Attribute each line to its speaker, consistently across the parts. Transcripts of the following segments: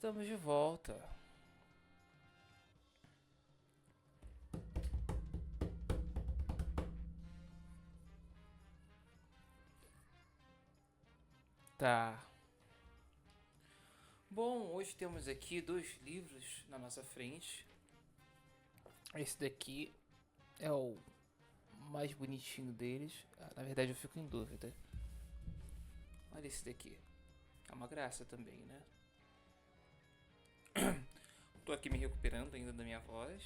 Speaker 1: Estamos de volta. Tá. Bom, hoje temos aqui dois livros na nossa frente. Esse daqui é o mais bonitinho deles. Na verdade, eu fico em dúvida. Olha esse daqui. É uma graça também, né? Tô aqui me recuperando ainda da minha voz.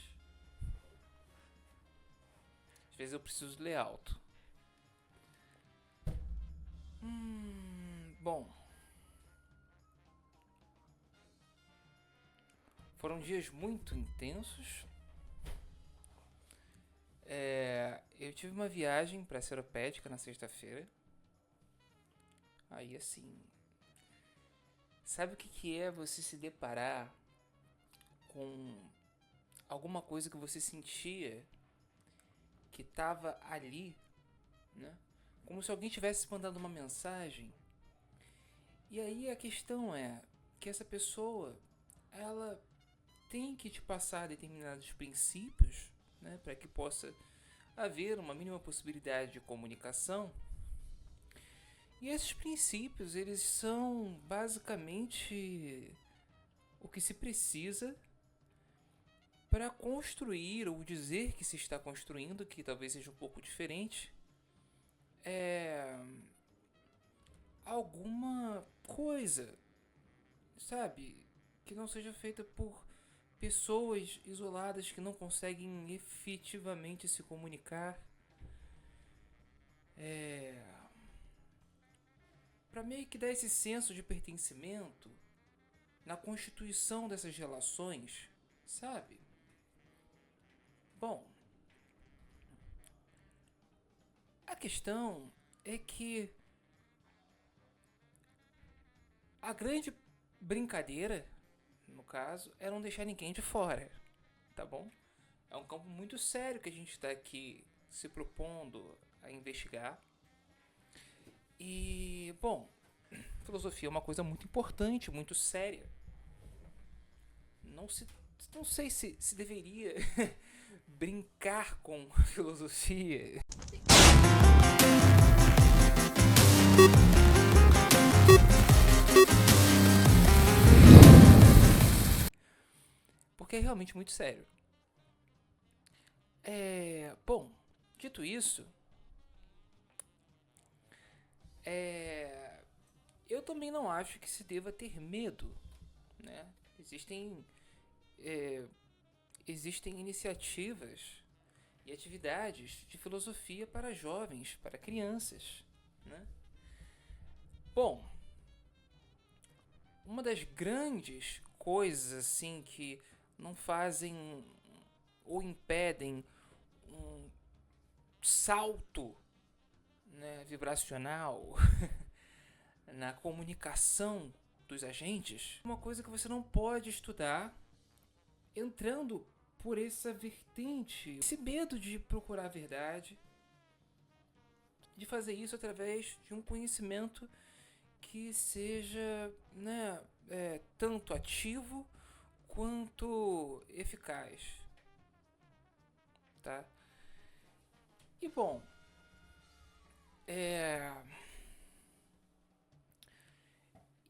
Speaker 1: Às vezes eu preciso ler alto. Bom. Foram dias muito intensos. Eu tive uma viagem para a Seropédica na sexta-feira. Aí assim, sabe o que é você se deparar com alguma coisa que você sentia que estava ali, né? Como se alguém tivesse mandado uma mensagem. E aí a questão é que essa pessoa, ela tem que te passar determinados princípios, né, para que possa haver uma mínima possibilidade de comunicação. E esses princípios, eles são basicamente o que se precisa para construir ou dizer que se está construindo, que talvez seja um pouco diferente, alguma coisa, sabe, que não seja feita por pessoas isoladas que não conseguem efetivamente se comunicar. Para meio que dar esse senso de pertencimento na constituição dessas relações, sabe? Bom, a questão é que a grande brincadeira, no caso, é não deixar ninguém de fora, tá bom? É um campo muito sério que a gente está aqui se propondo a investigar. E, bom, filosofia é uma coisa muito importante, muito séria. Não sei se deveria brincar com filosofia. Porque é realmente muito sério. Bom, dito isso, eu também não acho que se deva ter medo, né? Existem iniciativas e atividades de filosofia para jovens, para crianças, né? Bom, uma das grandes coisas assim que não fazem ou impedem um salto, né, vibracional na comunicação dos agentes, uma coisa que você não pode estudar entrando por essa vertente, esse medo de procurar a verdade, de fazer isso através de um conhecimento que seja, né, tanto ativo quanto eficaz, tá? E bom,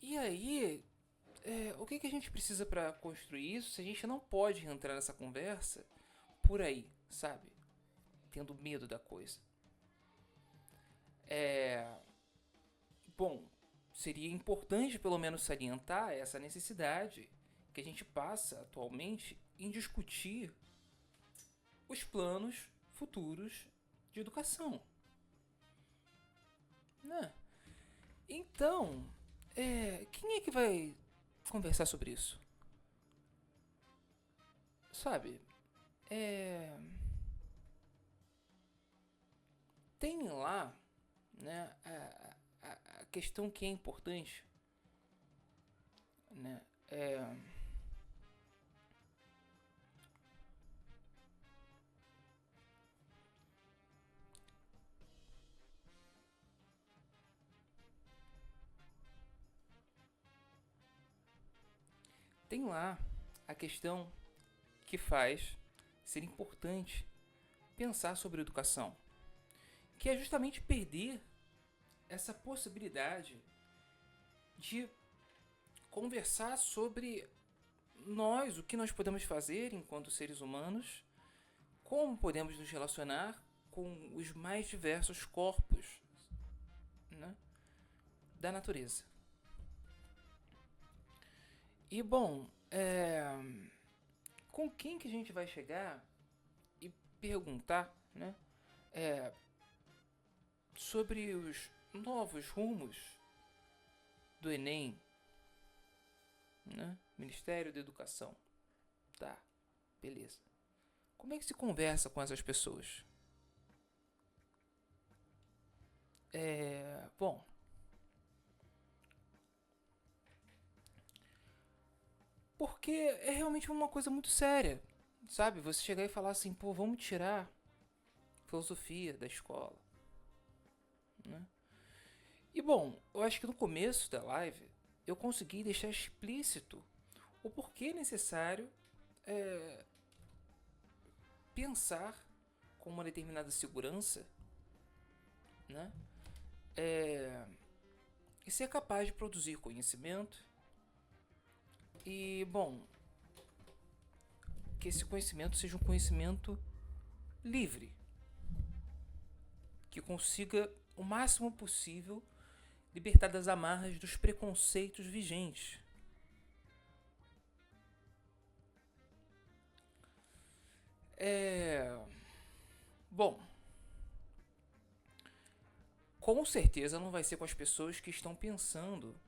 Speaker 1: e aí, o que a gente precisa para construir isso se a gente não pode entrar nessa conversa por aí, sabe? Tendo medo da coisa. Bom, seria importante pelo menos salientar essa necessidade que a gente passa atualmente em discutir os planos futuros de educação, né? Então, quem é que vai conversar sobre isso? Sabe? É, Tem lá, né, a questão que é importante, né? tem lá a questão que faz ser importante pensar sobre educação, que é justamente perder essa possibilidade de conversar sobre nós, o que nós podemos fazer enquanto seres humanos, como podemos nos relacionar com os mais diversos corpos, né, da natureza. E bom, com quem que a gente vai chegar e perguntar, né, sobre os novos rumos do Enem, né? Ministério da Educação. Tá, beleza. Como é que se conversa com essas pessoas? Bom, porque é realmente uma coisa muito séria, sabe? Você chegar e falar assim, pô, vamos tirar filosofia da escola, né? E bom, eu acho que no começo da live eu consegui deixar explícito o porquê é necessário pensar com uma determinada segurança, né? E ser capaz de produzir conhecimento e, bom, que esse conhecimento seja um conhecimento livre, que consiga o máximo possível libertar das amarras dos preconceitos vigentes. Bom, com certeza não vai ser com as pessoas que estão pensando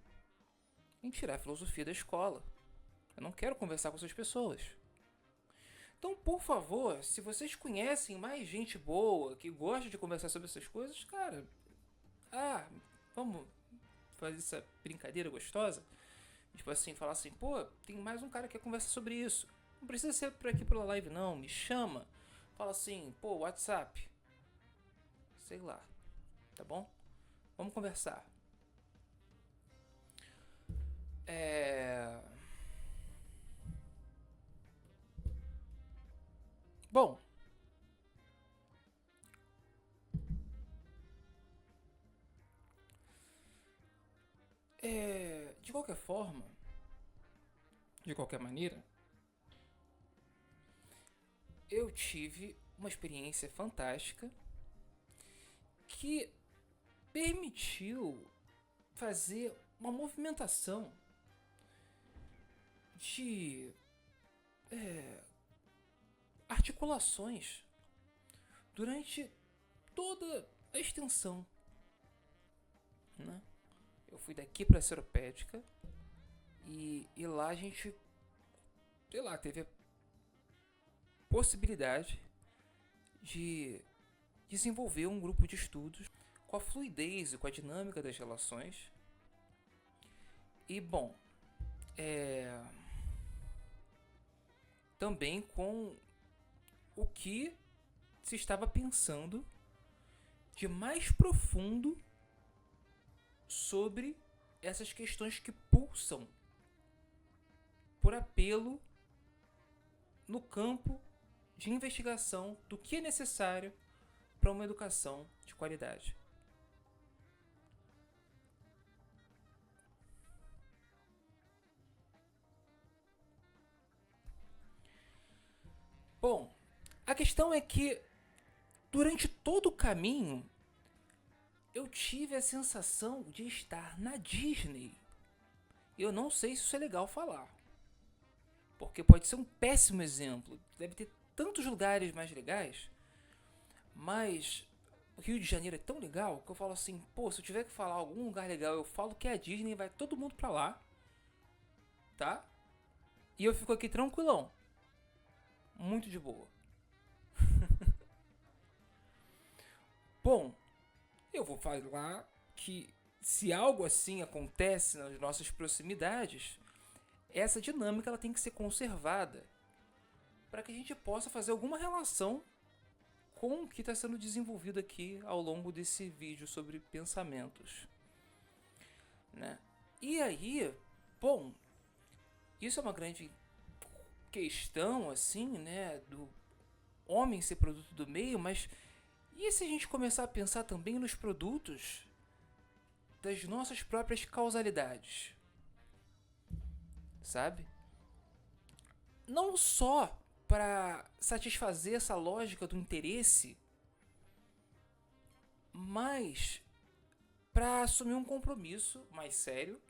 Speaker 1: em tirar a filosofia da escola. Eu não quero conversar com essas pessoas. Então, por favor, se vocês conhecem mais gente boa que gosta de conversar sobre essas coisas, cara, vamos fazer essa brincadeira gostosa? Tipo assim, falar assim, pô, tem mais um cara que quer conversar sobre isso. Não precisa ser por aqui pela live, não. Me chama. Fala assim, pô, WhatsApp. Sei lá. Tá bom? Vamos conversar. Bom. De qualquer forma, de qualquer maneira, eu tive uma experiência fantástica que permitiu fazer uma movimentação de articulações durante toda a extensão, né? Eu fui daqui para a Seropédica e lá a gente, sei lá, teve a possibilidade de desenvolver um grupo de estudos com a fluidez e com a dinâmica das relações. E bom, também com o que se estava pensando de mais profundo sobre essas questões que pulsam por apelo no campo de investigação do que é necessário para uma educação de qualidade. Bom, a questão é que durante todo o caminho eu tive a sensação de estar na Disney. Eu não sei se isso é legal falar, porque pode ser um péssimo exemplo. Deve ter tantos lugares mais legais, mas o Rio de Janeiro é tão legal que eu falo assim, pô, se eu tiver que falar algum lugar legal, eu falo que é a Disney, vai todo mundo pra lá, tá? E eu fico aqui tranquilão, muito de boa. Bom, eu vou falar que se algo assim acontece nas nossas proximidades, essa dinâmica ela tem que ser conservada para que a gente possa fazer alguma relação com o que está sendo desenvolvido aqui ao longo desse vídeo sobre pensamentos, né? E aí, bom, Isso é uma grande questão, assim, né, do homem ser produto do meio, mas e se a gente começar a pensar também nos produtos das nossas próprias causalidades, sabe? Não só para satisfazer essa lógica do interesse, mas para assumir um compromisso mais sério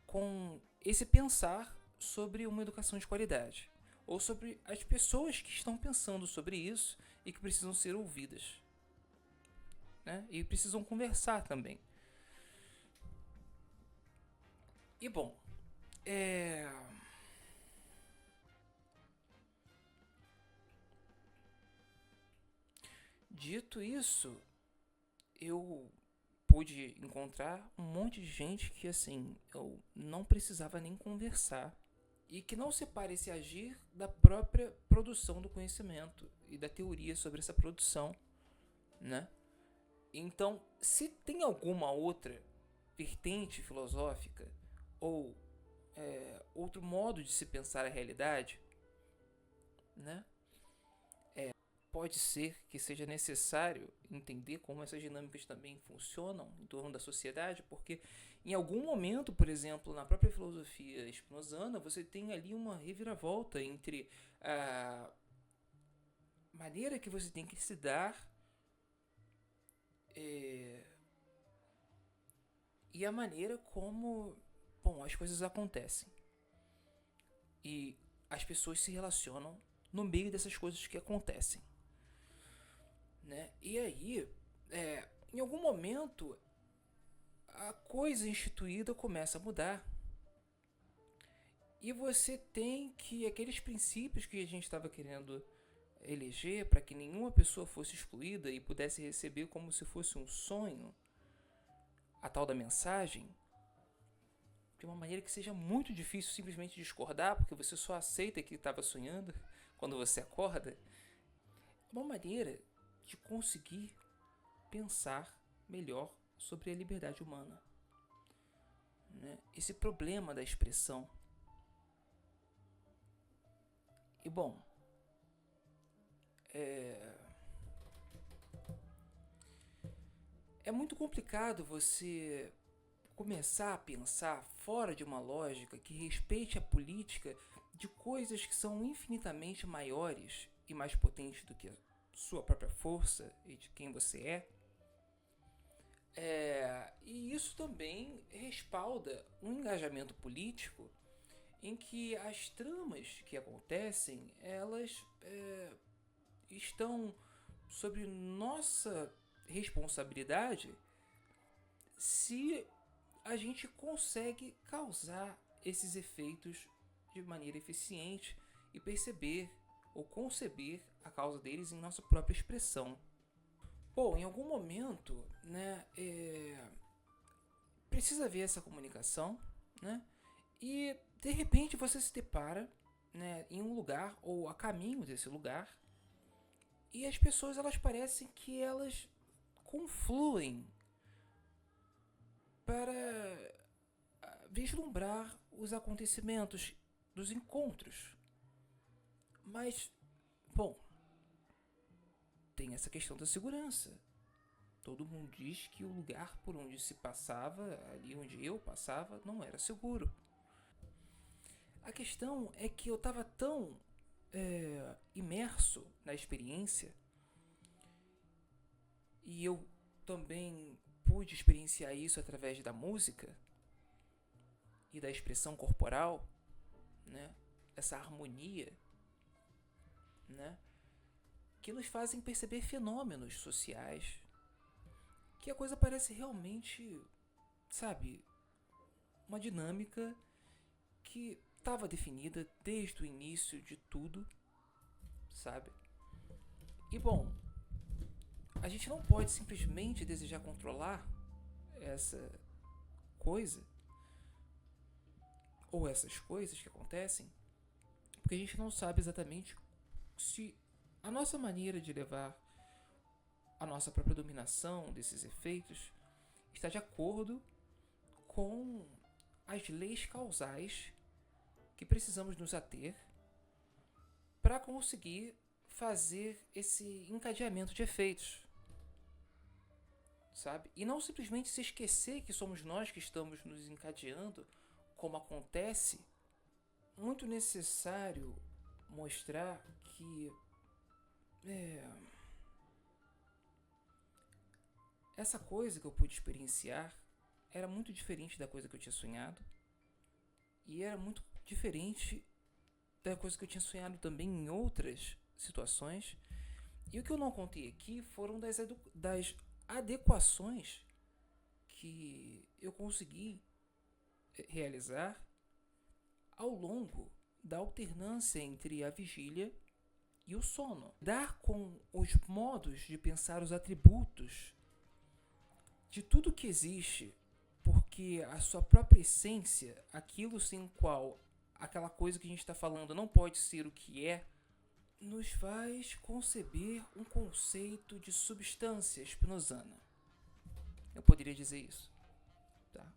Speaker 1: com esse pensar sobre uma educação de qualidade, ou sobre as pessoas que estão pensando sobre isso e que precisam ser ouvidas, né? E precisam conversar também. E bom, é... dito isso, eu pude encontrar um monte de gente que, assim, eu não precisava nem conversar e que não separa esse agir da própria produção do conhecimento e da teoria sobre essa produção, né? Então, se tem alguma outra vertente filosófica ou outro modo de se pensar a realidade, né? Pode ser que seja necessário entender como essas dinâmicas também funcionam em torno da sociedade, porque em algum momento, por exemplo, na própria filosofia spinozana, você tem ali uma reviravolta entre a maneira que você tem que se dar é, e a maneira como, bom, as coisas acontecem. E as pessoas se relacionam no meio dessas coisas que acontecem, né? E aí, em algum momento, a coisa instituída começa a mudar. E você tem que aqueles princípios que a gente estava querendo eleger para que nenhuma pessoa fosse excluída e pudesse receber como se fosse um sonho a tal da mensagem, de uma maneira que seja muito difícil simplesmente discordar, porque você só aceita que estava sonhando quando você acorda. Uma maneira de conseguir pensar melhor sobre a liberdade humana, né? Esse problema da expressão. E bom, é muito complicado você começar a pensar fora de uma lógica que respeite a política de coisas que são infinitamente maiores e mais potentes do que a sua própria força e de quem você é. E isso também respalda um engajamento político em que as tramas que acontecem, elas estão sobre nossa responsabilidade se a gente consegue causar esses efeitos de maneira eficiente e perceber ou conceber a causa deles em nossa própria expressão. Bom, em algum momento, né, precisa haver essa comunicação, né, e de repente você se depara, né, em um lugar ou a caminho desse lugar e as pessoas elas parecem que elas confluem para vislumbrar os acontecimentos dos encontros. Mas, bom, tem essa questão da segurança. Todo mundo diz que o lugar por onde se passava, ali onde eu passava, não era seguro. A questão é que eu estava tão imerso na experiência e eu também pude experienciar isso através da música e da expressão corporal, né? Essa harmonia, né? Que nos fazem perceber fenômenos sociais, que a coisa parece realmente, sabe, uma dinâmica que estava definida desde o início de tudo, sabe? E bom, a gente não pode simplesmente desejar controlar essa coisa ou essas coisas que acontecem, porque a gente não sabe exatamente se a nossa maneira de levar a nossa própria dominação desses efeitos está de acordo com as leis causais que que precisamos nos ater para conseguir fazer esse encadeamento de efeitos, sabe? E não simplesmente se esquecer que somos nós que estamos nos encadeando, como acontece. Muito necessário mostrar que essa coisa que eu pude experienciar era muito diferente da coisa que eu tinha sonhado, e era muito diferente da coisa que eu tinha sonhado também em outras situações. E o que eu não contei aqui foram das adequações que eu consegui realizar ao longo da alternância entre a vigília e o sono. Dar com os modos de pensar os atributos de tudo que existe, porque a sua própria essência, aquilo sem qual aquela coisa que a gente está falando não pode ser o que é, nos faz conceber um conceito de substância spinozana. Eu poderia dizer isso, tá?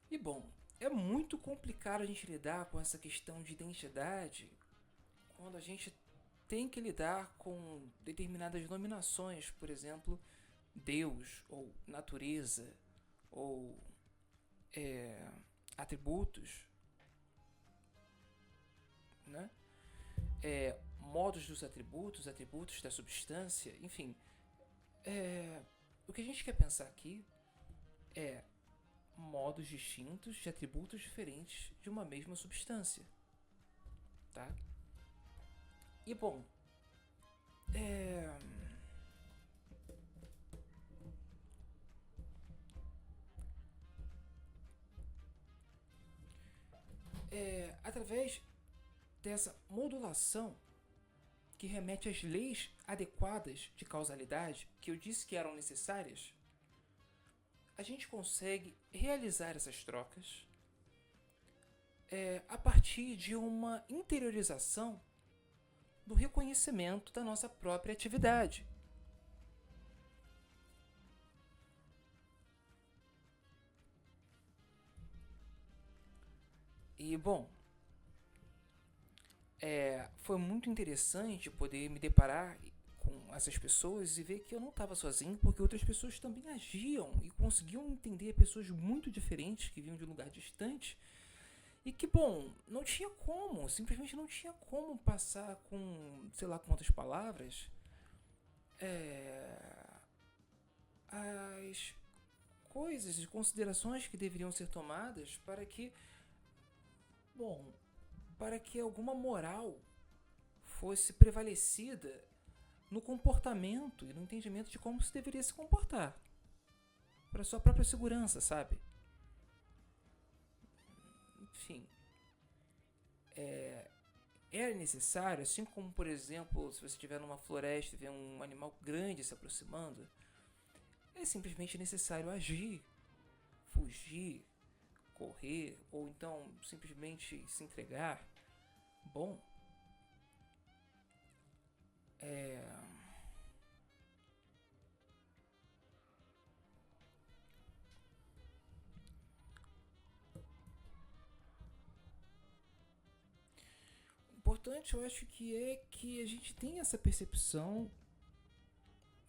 Speaker 1: E bom, é muito complicado a gente lidar com essa questão de identidade quando a gente tem que lidar com determinadas denominações, por exemplo, Deus, ou natureza, ou atributos, né? Modos dos atributos, atributos da substância, enfim. O que a gente quer pensar aqui é modos distintos de atributos diferentes de uma mesma substância, tá? E bom, através dessa modulação que remete às leis adequadas de causalidade que eu disse que eram necessárias, a gente consegue realizar essas trocas a partir de uma interiorização do reconhecimento da nossa própria atividade. E bom, foi muito interessante poder me deparar com essas pessoas e ver que eu não estava sozinho, porque outras pessoas também agiam e conseguiam entender pessoas muito diferentes que vinham de um lugar distante. E que, bom, não tinha como, simplesmente não tinha como passar com, sei lá quantas palavras, as coisas e considerações que deveriam ser tomadas para que, bom, para que alguma moral fosse prevalecida no comportamento e no entendimento de como se deveria se comportar, para sua própria segurança, sabe? Enfim, era necessário, assim como, por exemplo, se você estiver numa floresta e vê um animal grande se aproximando, é simplesmente necessário agir, fugir, correr, ou então simplesmente se entregar. Bom, importante eu acho que é que a gente tem essa percepção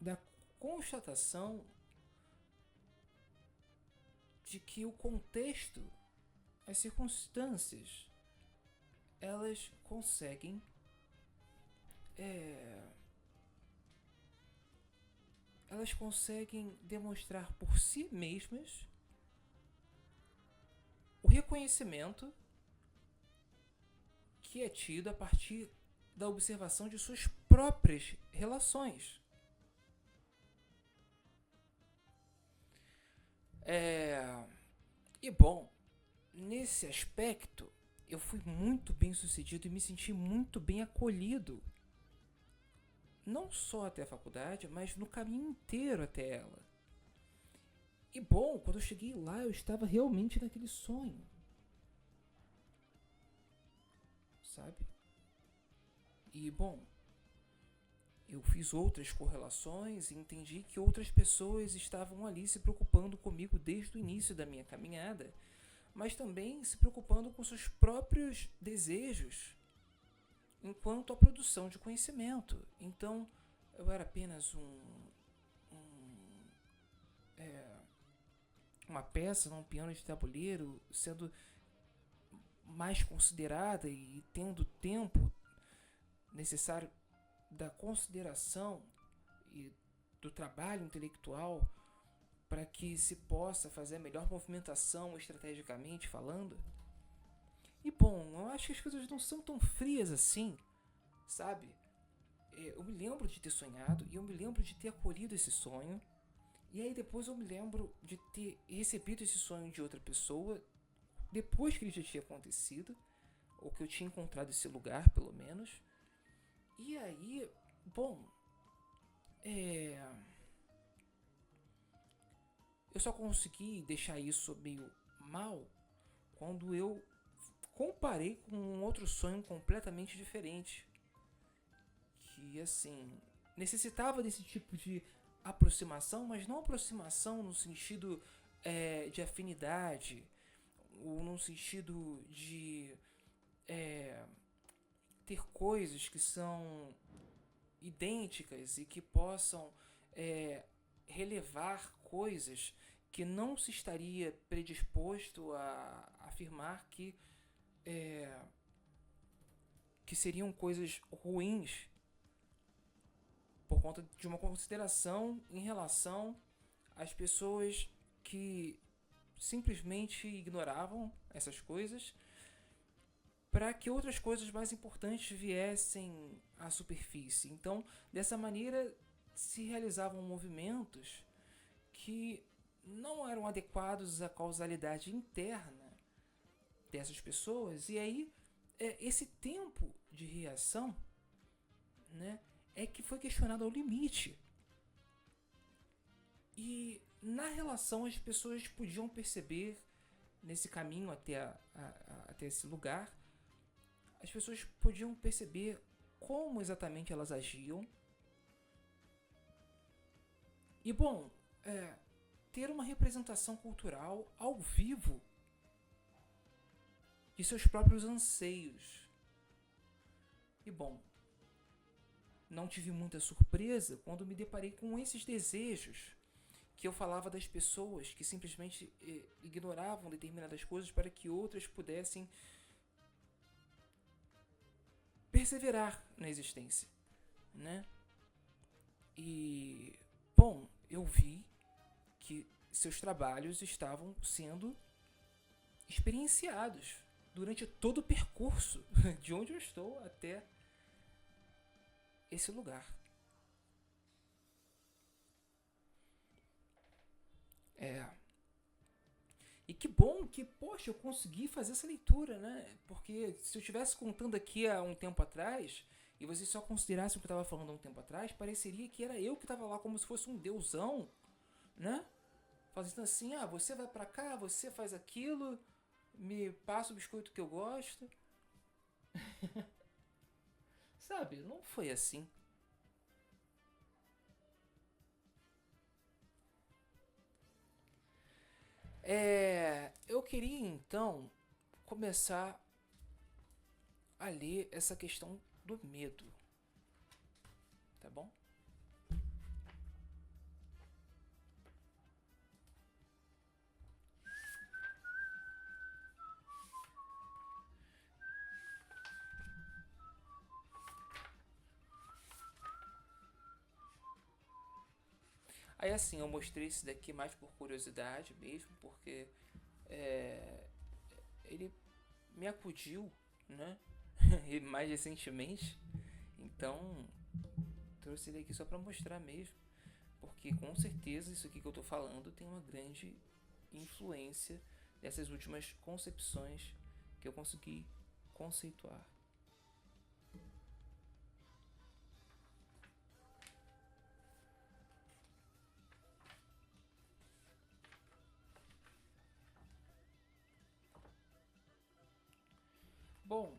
Speaker 1: da constatação de que o contexto, as circunstâncias, elas conseguem demonstrar por si mesmas o reconhecimento que é tido a partir da observação de suas próprias relações. E bom, nesse aspecto eu fui muito bem sucedido e me senti muito bem acolhido, não só até a faculdade, mas no caminho inteiro até ela. E bom, quando eu cheguei lá eu estava realmente naquele sonho, sabe? E bom, eu fiz outras correlações e entendi que outras pessoas estavam ali se preocupando comigo desde o início da minha caminhada, mas também se preocupando com seus próprios desejos enquanto a produção de conhecimento. Então, eu era apenas um, é, uma peça num piano de tabuleiro, sendo mais considerada e tendo tempo necessário da consideração e do trabalho intelectual para que se possa fazer a melhor movimentação estrategicamente falando. E bom, eu acho que as coisas não são tão frias assim, sabe? Eu me lembro de ter sonhado e eu me lembro de ter acolhido esse sonho. E aí depois eu me lembro de ter recebido esse sonho de outra pessoa depois que ele já tinha acontecido, ou que eu tinha encontrado esse lugar, pelo menos. E aí, bom, eu só consegui deixar isso meio mal quando eu comparei com um outro sonho completamente diferente. Que, assim, necessitava desse tipo de aproximação, mas não aproximação no sentido de afinidade, ou no sentido de ter coisas que são idênticas e que possam relevar coisas que não se estaria predisposto a afirmar que seriam coisas ruins por conta de uma consideração em relação às pessoas que simplesmente ignoravam essas coisas para que outras coisas mais importantes viessem à superfície. Então, dessa maneira, se realizavam movimentos que não eram adequados à causalidade interna dessas pessoas. E aí, esse tempo de reação, né, é que foi questionado ao limite. E na relação as pessoas podiam perceber, nesse caminho até esse lugar, as pessoas podiam perceber como exatamente elas agiam. E bom, ter uma representação cultural ao vivo de seus próprios anseios. E bom, não tive muita surpresa quando me deparei com esses desejos que eu falava das pessoas que simplesmente ignoravam determinadas coisas para que outras pudessem perseverar na existência, né? E bom, eu vi que seus trabalhos estavam sendo experienciados durante todo o percurso de onde eu estou até esse lugar. E que bom que, poxa, eu consegui fazer essa leitura, né? Porque se eu estivesse contando aqui há um tempo atrás, e vocês só considerassem o que eu estava falando há um tempo atrás, pareceria que era eu que estava lá como se fosse um deusão, né? Fazendo assim, você vai pra cá, você faz aquilo, me passa o biscoito que eu gosto. Sabe, não foi assim. Eu queria então começar a ler essa questão do medo, tá bom? Aí assim, eu mostrei esse daqui mais por curiosidade mesmo, porque é, ele me acudiu, né? Mais recentemente. Então, trouxe ele aqui só para mostrar mesmo, porque com certeza isso aqui que eu tô falando tem uma grande influência dessas últimas concepções que eu consegui conceituar. Bom,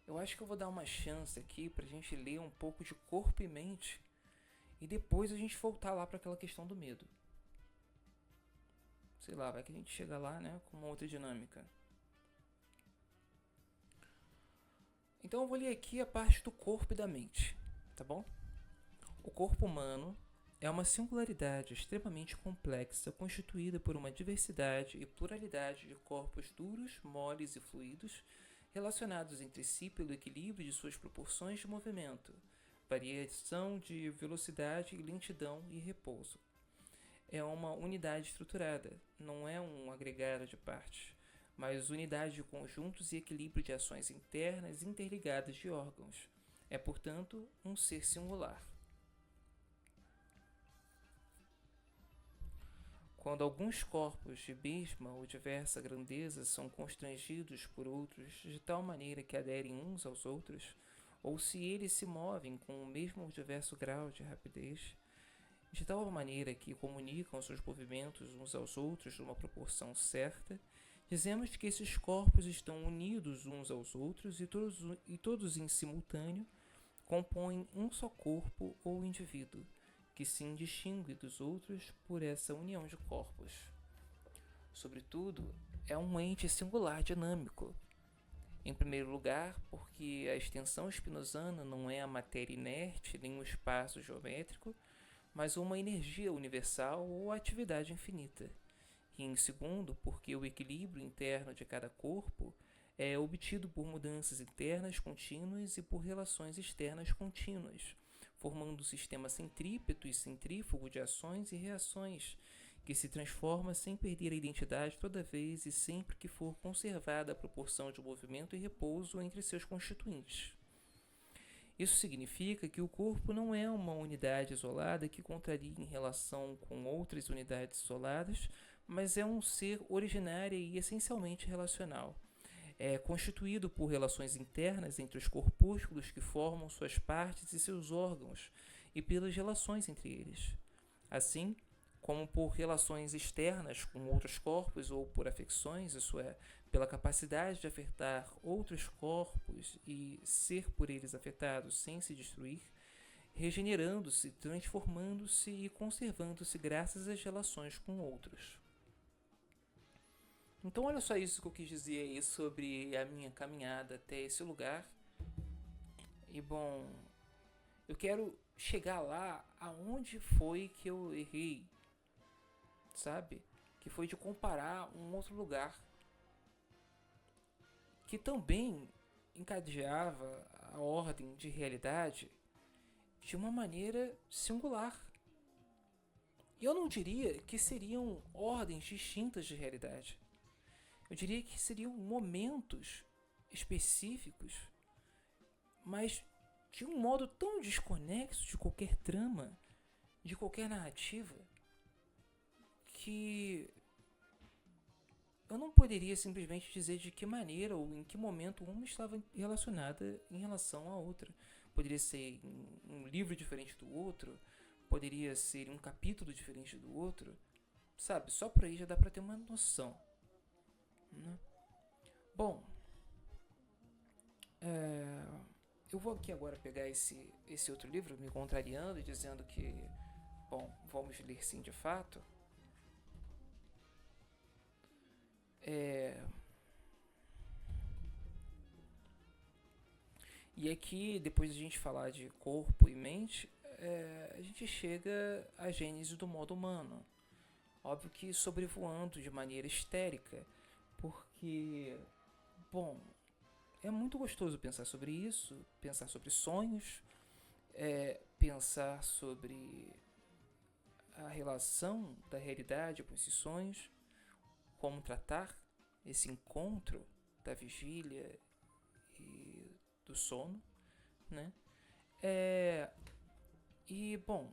Speaker 1: eu acho que eu vou dar uma chance aqui pra gente ler um pouco de corpo e mente e depois a gente voltar lá para aquela questão do medo. sei lá, vai que a gente chega lá, né, com uma outra dinâmica. Então eu vou ler aqui a parte do corpo e da mente, tá bom? O corpo humano é uma singularidade extremamente complexa constituída por uma diversidade e pluralidade de corpos duros, moles e fluidos relacionados entre si pelo equilíbrio de suas proporções de movimento, variação de velocidade e lentidão e repouso. É uma unidade estruturada, não é um agregado de partes, mas unidade de conjuntos e equilíbrio de ações internas interligadas de órgãos. É, portanto, um ser singular. Quando alguns corpos de mesma ou diversa grandeza são constrangidos por outros de tal maneira que aderem uns aos outros, ou se eles se movem com o mesmo ou diverso grau de rapidez, de tal maneira que comunicam seus movimentos uns aos outros numa proporção certa, dizemos que esses corpos estão unidos uns aos outros e todos em simultâneo compõem um só corpo ou indivíduo, que se distingue dos outros por essa união de corpos. Sobretudo, é um ente singular dinâmico. Em primeiro lugar, porque a extensão spinozana não é a matéria inerte nem o espaço geométrico, mas uma energia universal ou atividade infinita. E em segundo, porque o equilíbrio interno de cada corpo é obtido por mudanças internas contínuas e por relações externas contínuas, formando um sistema centrípeto e centrífugo de ações e reações, que se transforma sem perder a identidade toda vez e sempre que for conservada a proporção de movimento e repouso entre seus constituintes. Isso significa que o corpo não é uma unidade isolada que contraria em relação com outras unidades isoladas, mas é um ser originário e essencialmente relacional. É constituído por relações internas entre os corpúsculos que formam suas partes e seus órgãos, e pelas relações entre eles. Assim, como por relações externas com outros corpos ou por afecções, isso é, pela capacidade de afetar outros corpos e ser por eles afetado sem se destruir, regenerando-se, transformando-se e conservando-se graças às relações com outros. Então olha só isso que eu quis dizer aí sobre a minha caminhada até esse lugar. E bom, eu quero chegar lá aonde foi que eu errei, sabe? Que foi de comparar um outro lugar que também encadeava a ordem de realidade de uma maneira singular. E eu não diria que seriam ordens distintas de realidade. Eu diria que seriam momentos específicos, mas de um modo tão desconexo de qualquer trama, de qualquer narrativa, que eu não poderia simplesmente dizer de que maneira ou em que momento uma estava relacionada em relação à outra. Poderia ser um livro diferente do outro, poderia ser um capítulo diferente do outro, sabe? Só por aí já dá pra ter uma noção, né? Bom, eu vou aqui agora pegar esse outro livro, me contrariando e dizendo que, bom, vamos ler sim de fato. E aqui, depois de a gente falar de corpo e mente, a gente chega à gênese do modo humano. Óbvio que sobrevoando de maneira histérica, porque, bom, é muito gostoso pensar sobre isso, pensar sobre sonhos, pensar sobre a relação da realidade com esses sonhos, como tratar esse encontro da vigília e do sono, né? E bom,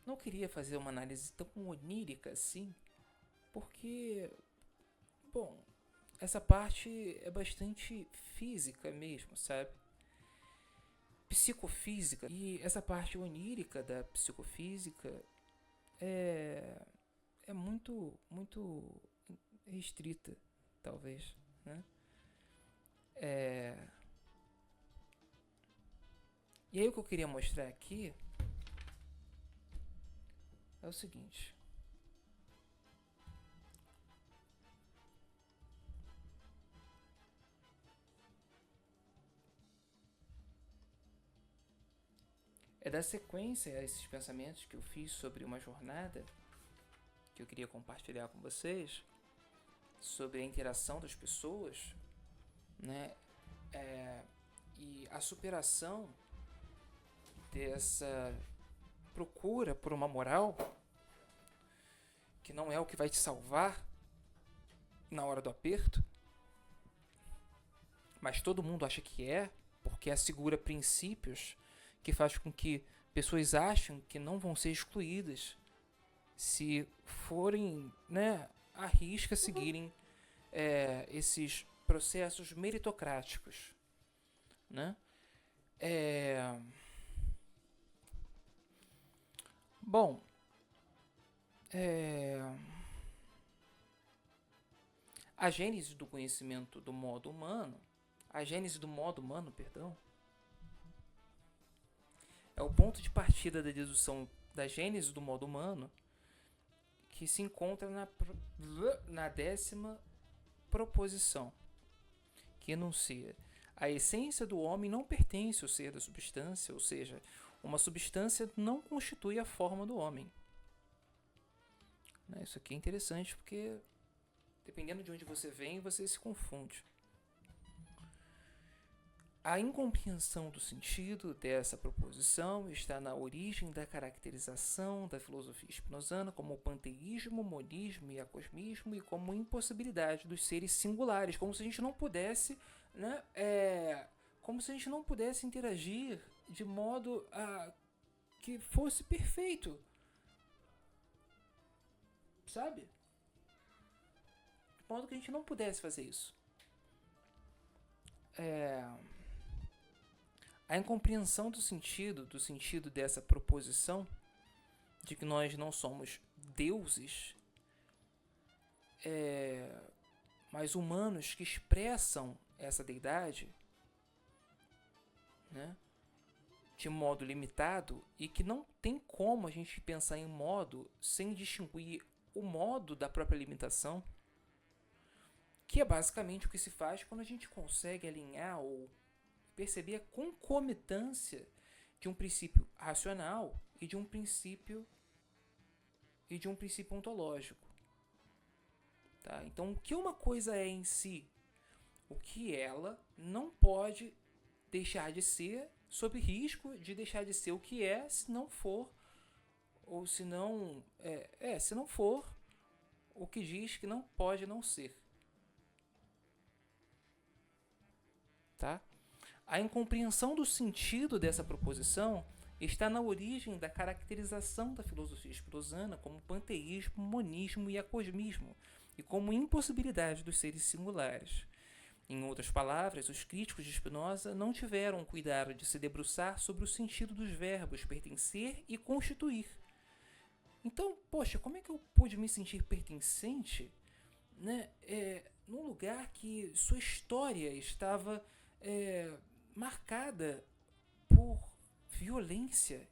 Speaker 1: não queria fazer uma análise tão onírica assim, porque, bom, essa parte é bastante física mesmo, sabe? Psicofísica. E essa parte onírica da psicofísica é muito restrita, talvez, né? E aí o que eu queria mostrar aqui é o seguinte. É da sequência a esses pensamentos que eu fiz sobre uma jornada que eu queria compartilhar com vocês, sobre a interação das pessoas, né? E a superação dessa procura por uma moral que não é o que vai te salvar na hora do aperto, mas todo mundo acha que é, porque assegura princípios que faz com que pessoas achem que não vão ser excluídas se forem, né, à risca seguirem esses processos meritocráticos, né? Bom, a gênese do conhecimento do modo humano, a gênese do modo humano, perdão, é o ponto de partida da dedução da gênese do modo humano que se encontra na 10ª proposição, que enuncia: a essência do homem não pertence ao ser da substância, ou seja, uma substância não constitui a forma do homem. Isso aqui é interessante porque, dependendo de onde você vem, você se confunde. A incompreensão do sentido dessa proposição está na origem da caracterização da filosofia spinozana como panteísmo, monismo e acosmismo e como impossibilidade dos seres singulares, como se a gente não pudesse, né, como se a gente não pudesse interagir de modo que fosse perfeito, sabe? De modo que a gente não pudesse fazer isso. A incompreensão do sentido dessa proposição de que nós não somos deuses, mas humanos que expressam essa deidade, né, de modo limitado, e que não tem como a gente pensar em modo sem distinguir o modo da própria limitação, que é basicamente o que se faz quando a gente consegue alinhar ou perceber a concomitância de um princípio racional e de um princípio ontológico. Tá? Então, o que uma coisa é em si, o que ela não pode deixar de ser, sob risco de deixar de ser o que é, se não for, ou se não, se não for o que diz que não pode não ser. Tá? A incompreensão do sentido dessa proposição está na origem da caracterização da filosofia spinozana como panteísmo, monismo e acosmismo, e como impossibilidade dos seres singulares. Em outras palavras, os críticos de Spinoza não tiveram cuidado de se debruçar sobre o sentido dos verbos pertencer e constituir. Então, poxa, como é que eu pude me sentir pertencente, né, num lugar que sua história estava marcada por violência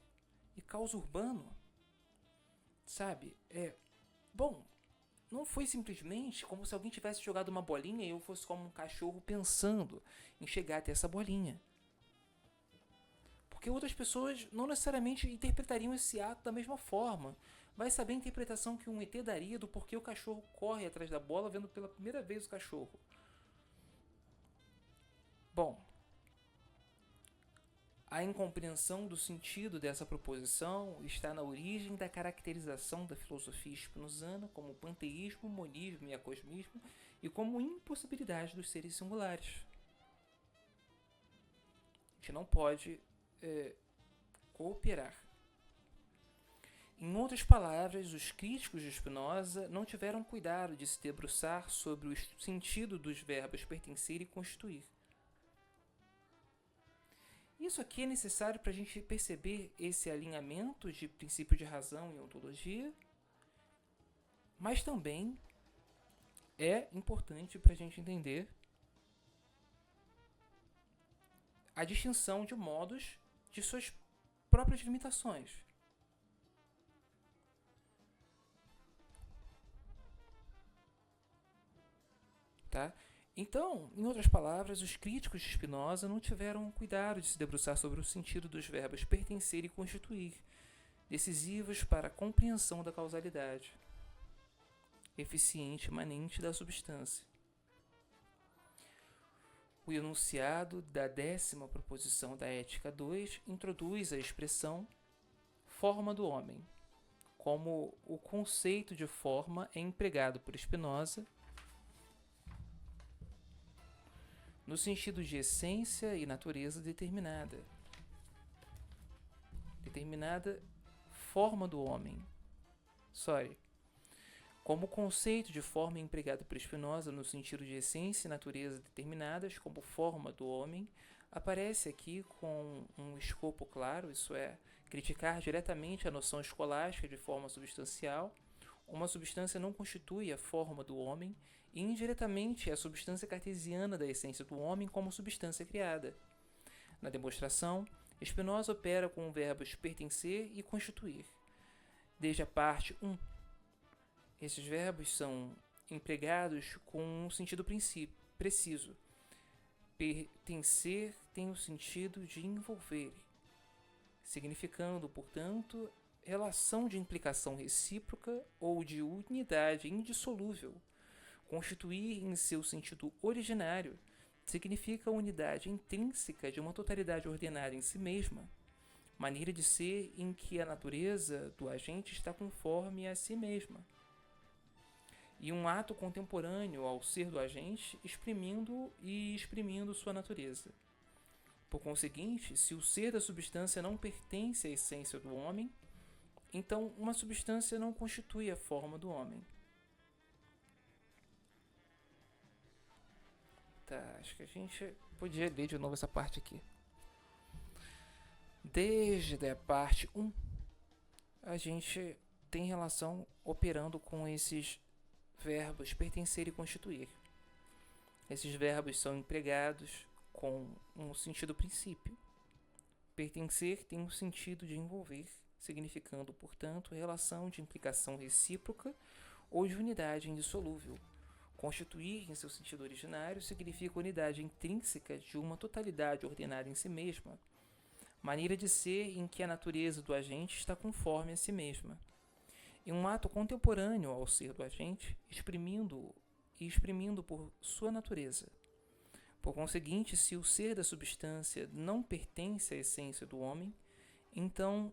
Speaker 1: e caos urbano, sabe? Bom, não foi simplesmente como se alguém tivesse jogado uma bolinha e eu fosse como um cachorro pensando em chegar até essa bolinha. Porque outras pessoas não necessariamente interpretariam esse ato da mesma forma. Vai saber a interpretação que um ET daria do porquê o cachorro corre atrás da bola vendo pela primeira vez o cachorro. Bom, a incompreensão do sentido dessa proposição está na origem da caracterização da filosofia spinozana como panteísmo, monismo e acosmismo e como impossibilidade dos seres singulares. A gente não pode cooperar. Em outras palavras, os críticos de Spinoza não tiveram cuidado de se debruçar sobre o sentido dos verbos pertencer e constituir. Isso aqui é necessário para a gente perceber esse alinhamento de princípio de razão e ontologia, mas também é importante para a gente entender a distinção de modos de suas próprias limitações. tá? Então, em outras palavras, os críticos de Spinoza não tiveram cuidado de se debruçar sobre o sentido dos verbos pertencer e constituir, decisivos para a compreensão da causalidade eficiente imanente da substância. O enunciado da 10ª proposição da Ética 2 introduz a expressão forma do homem, como o conceito de forma é empregado por Spinoza no sentido de essência e natureza determinada forma do homem. Como o conceito de forma é empregado por Spinoza no sentido de essência e natureza determinadas como forma do homem, aparece aqui com um escopo claro, isso é, criticar diretamente a noção escolástica de forma substancial. Uma substância não constitui a forma do homem, e indiretamente é a substância cartesiana da essência do homem como substância criada. Na demonstração, Spinoza opera com verbos pertencer e constituir. Desde a parte 1, esses verbos são empregados com um sentido preciso. Pertencer tem o sentido de envolver, significando, portanto, relação de implicação recíproca ou de unidade indissolúvel. Constituir, em seu sentido originário, significa a unidade intrínseca de uma totalidade ordenada em si mesma, maneira de ser em que a natureza do agente está conforme a si mesma, e um ato contemporâneo ao ser do agente, exprimindo sua natureza. Por conseguinte, se o ser da substância não pertence à essência do homem, então uma substância não constitui a forma do homem. Tá, acho que a gente podia ler de novo essa parte aqui. Desde a parte 1, a gente tem relação operando com esses verbos pertencer e constituir. Esses verbos são empregados com um sentido princípio. Pertencer tem um sentido de envolver, significando, portanto, relação de implicação recíproca ou de unidade indissolúvel. Constituir, em seu sentido originário, significa unidade intrínseca de uma totalidade ordenada em si mesma, maneira de ser em que a natureza do agente está conforme a si mesma. Em um ato contemporâneo ao ser do agente, exprimindo por sua natureza. Por conseguinte, se o ser da substância não pertence à essência do homem, então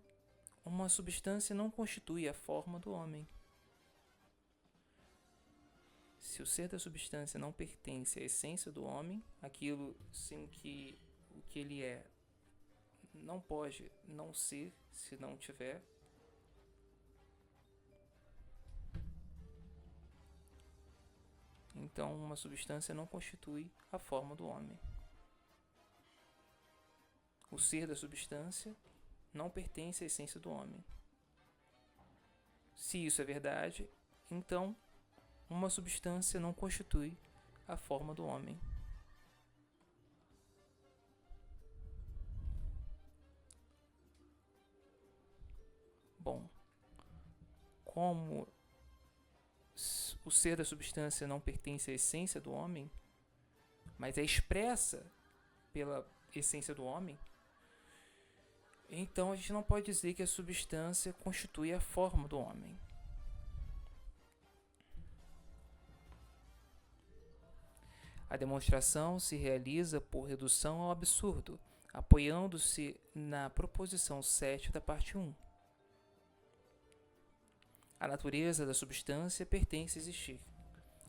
Speaker 1: uma substância não constitui a forma do homem. Se o ser da substância não pertence à essência do homem, aquilo sem que o que ele é não pode não ser se não tiver. Então, uma substância não constitui a forma do homem. O ser da substância não pertence à essência do homem. Se isso é verdade, então uma substância não constitui a forma do homem. Bom, como o ser da substância não pertence à essência do homem, mas é expressa pela essência do homem, então a gente não pode dizer que a substância constitui a forma do homem. A demonstração se realiza por redução ao absurdo, apoiando-se na proposição 7 da parte 1. A natureza da substância pertence a existir.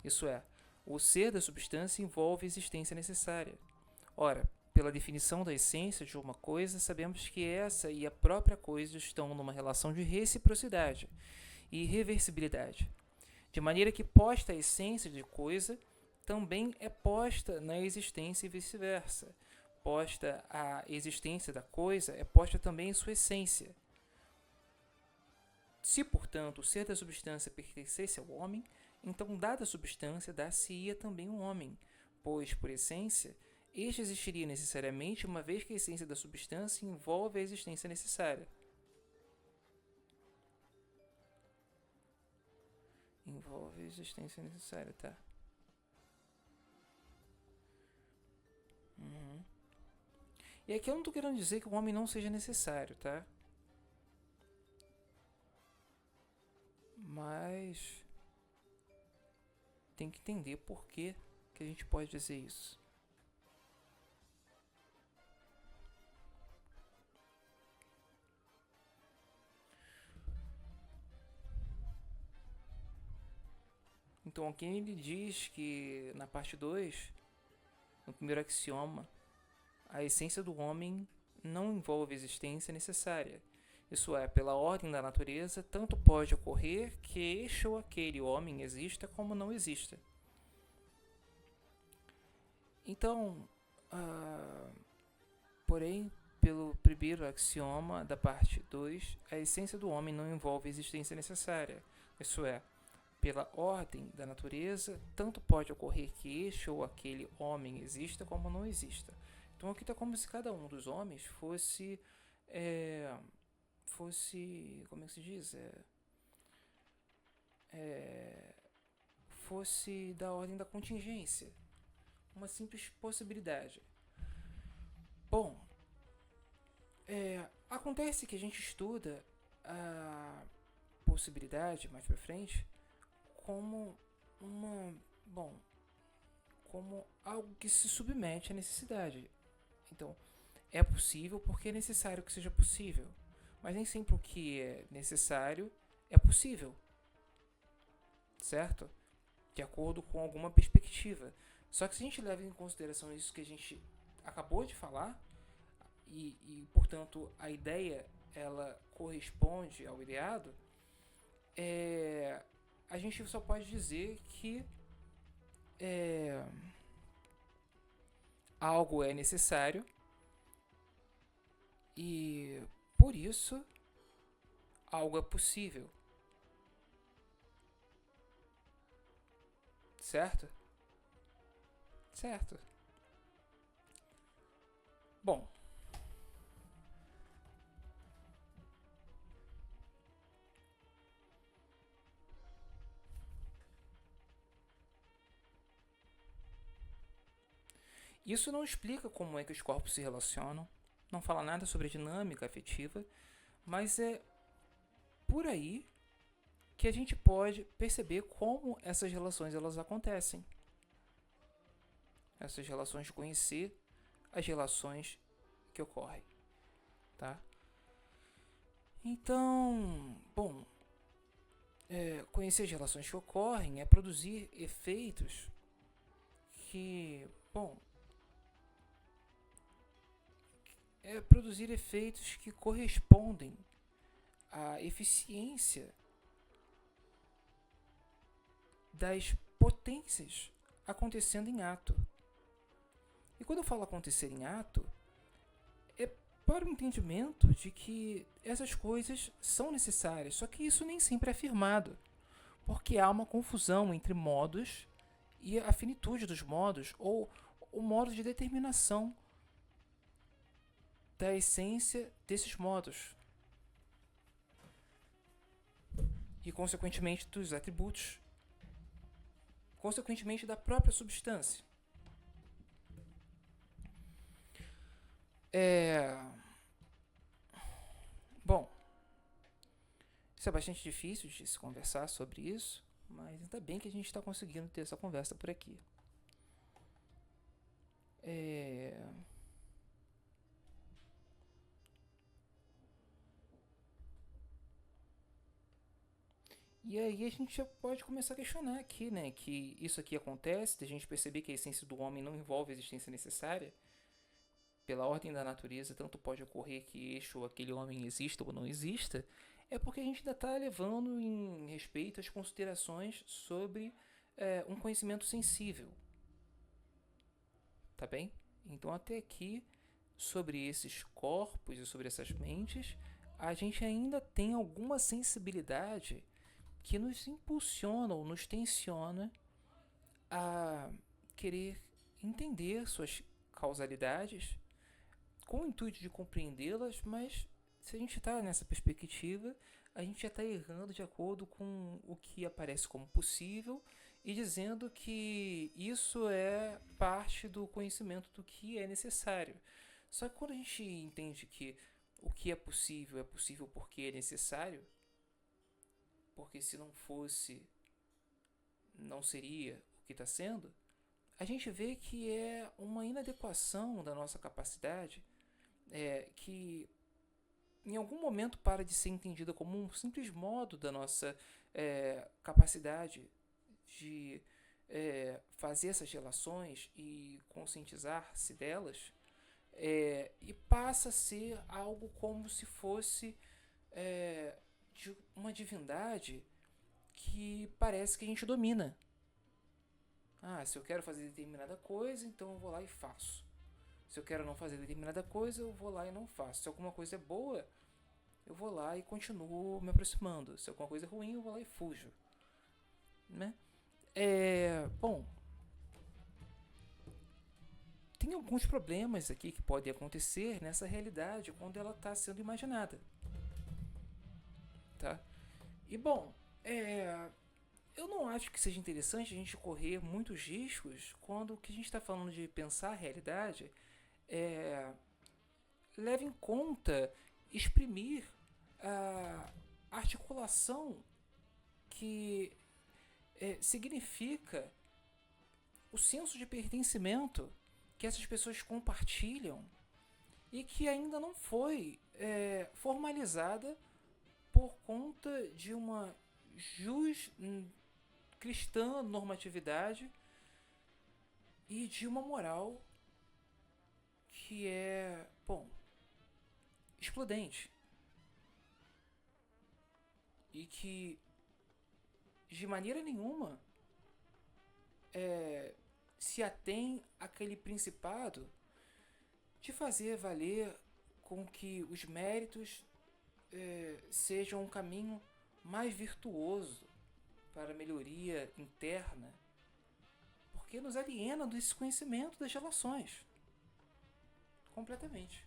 Speaker 1: Isso é, o ser da substância envolve a existência necessária. Ora, pela definição da essência de uma coisa, sabemos que essa e a própria coisa estão numa relação de reciprocidade e irreversibilidade, de maneira que posta a essência de coisa também é posta na existência e vice-versa. Posta a existência da coisa é posta também em sua essência. Se, portanto, o ser da substância pertencesse ao homem, então, dada a substância, dar-se-ia também um homem, pois, por essência, este existiria necessariamente, uma vez que a essência da substância envolve a existência necessária. Envolve a existência necessária, tá? E aqui eu não estou querendo dizer que o homem não seja necessário, tá? Mas tem que entender por que a gente pode dizer isso. Então aqui ele diz que na parte 2, no primeiro axioma, a essência do homem não envolve existência necessária. Isso é, pela ordem da natureza, tanto pode ocorrer que este ou aquele homem exista como não exista. Então, porém, pelo primeiro axioma da parte 2, a essência do homem não envolve existência necessária. Isso é, pela ordem da natureza, tanto pode ocorrer que este ou aquele homem exista como não exista. Então aqui está como se cada um dos homens fosse, como é que se diz? Fosse da ordem da contingência. Uma simples possibilidade. Bom, acontece que a gente estuda a possibilidade mais pra frente como como algo que se submete à necessidade. Então, é possível porque é necessário que seja possível, mas nem sempre o que é necessário é possível, certo? De acordo com alguma perspectiva. Só que se a gente leva em consideração isso que a gente acabou de falar, portanto a ideia ela corresponde ao ideado, a gente só pode dizer que algo é necessário e por isso algo é possível, certo? Certo. Bom, isso não explica como é que os corpos se relacionam, não fala nada sobre a dinâmica afetiva, mas é por aí que a gente pode perceber como essas relações elas acontecem. Essas relações de conhecer as relações que ocorrem, tá? Então, bom, conhecer as relações que ocorrem é produzir efeitos que, bom, produzir efeitos que correspondem à eficiência das potências acontecendo em ato. E quando eu falo acontecer em ato, é para o entendimento de que essas coisas são necessárias, só que isso nem sempre é afirmado, porque há uma confusão entre modos e a finitude dos modos, ou o modo de determinação da essência desses modos e, consequentemente, dos atributos, consequentemente, da própria substância. Bom, isso é bastante difícil de se conversar sobre isso, mas ainda bem que a gente está conseguindo ter essa conversa por aqui. E aí a gente já pode começar a questionar aqui, né, que isso aqui acontece, da gente perceber que a essência do homem não envolve a existência necessária. Pela ordem da natureza, tanto pode ocorrer que este ou aquele homem exista ou não exista, é porque a gente ainda está levando em respeito as considerações sobre um conhecimento sensível. Tá bem? Então até aqui, sobre esses corpos e sobre essas mentes, a gente ainda tem alguma sensibilidade que nos impulsiona ou nos tensiona a querer entender suas causalidades com o intuito de compreendê-las, mas se a gente está nessa perspectiva, a gente já está errando de acordo com o que aparece como possível e dizendo que isso é parte do conhecimento do que é necessário. Só que quando a gente entende que o que é possível porque é necessário, porque se não fosse, não seria o que está sendo, a gente vê que é uma inadequação da nossa capacidade, que em algum momento para de ser entendida como um simples modo da nossa capacidade de fazer essas relações e conscientizar-se delas, e passa a ser algo como se fosse de uma divindade que parece que a gente domina. Ah, se eu quero fazer determinada coisa, então eu vou lá e faço. Se eu quero não fazer determinada coisa, eu vou lá e não faço. Se alguma coisa é boa, eu vou lá e continuo me aproximando. Se alguma coisa é ruim, eu vou lá e fujo. Né? Bom, tem alguns problemas aqui que podem acontecer nessa realidade quando ela está sendo imaginada. Tá? E bom, eu não acho que seja interessante a gente correr muitos riscos quando o que a gente está falando de pensar a realidade leva em conta exprimir a articulação que significa o senso de pertencimento que essas pessoas compartilham e que ainda não foi formalizada por conta de uma cristã normatividade e de uma moral que é, bom, excludente e que de maneira nenhuma se atém àquele principado de fazer valer com que os méritos sejam um caminho mais virtuoso para a melhoria interna, porque nos aliena desse conhecimento das relações completamente,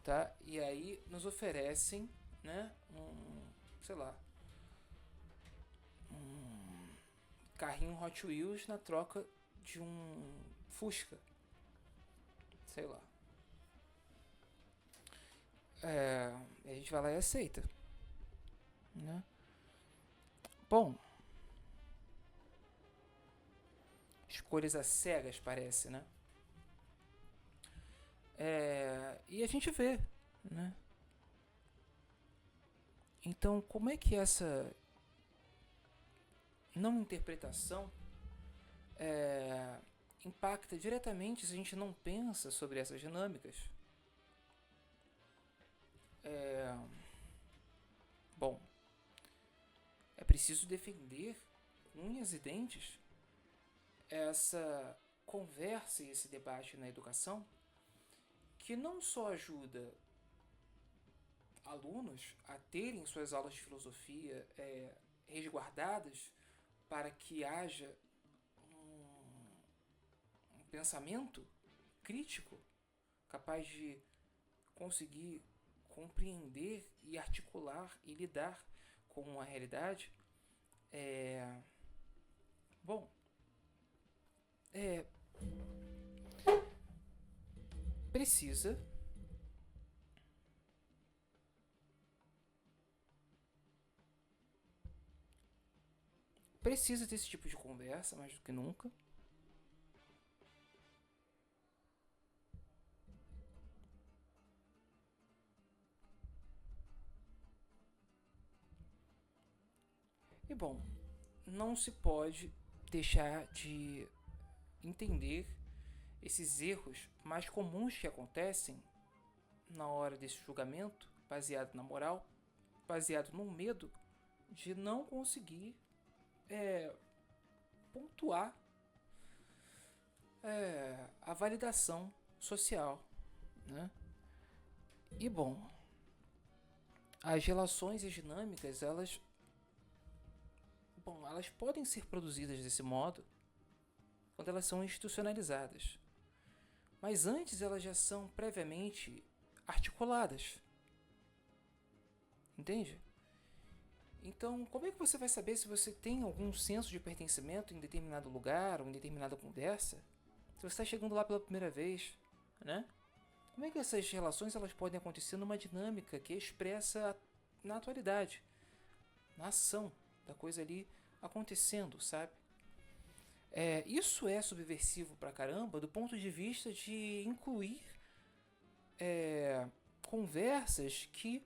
Speaker 1: tá? E aí nos oferecem, né, sei lá, um carrinho Hot Wheels na troca de um Fusca, sei lá. A gente vai lá e aceita, né? Bom, escolhas às cegas parece, né? E a gente vê, né? Então, como é que essa não interpretação impacta diretamente se a gente não pensa sobre essas dinâmicas? Bom, é preciso defender com unhas e dentes essa conversa e esse debate na educação, que não só ajuda alunos a terem suas aulas de filosofia resguardadas para que haja um pensamento crítico capaz de conseguir compreender e articular e lidar com a realidade. Bom, precisa ter esse tipo de conversa mais do que nunca. E bom, não se pode deixar de entender esses erros mais comuns que acontecem na hora desse julgamento, baseado na moral, baseado no medo de não conseguir pontuar a validação social, né? E bom, as relações e as dinâmicas, elas podem ser produzidas desse modo quando elas são institucionalizadas. Mas antes elas já são previamente articuladas. Entende? Então, como é que você vai saber se você tem algum senso de pertencimento em determinado lugar ou em determinada conversa? Se você está chegando lá pela primeira vez, né? como é que essas relações elas podem acontecer numa dinâmica que é expressa na atualidade, na ação da coisa ali acontecendo, sabe? Isso é subversivo pra caramba do ponto de vista de incluir conversas que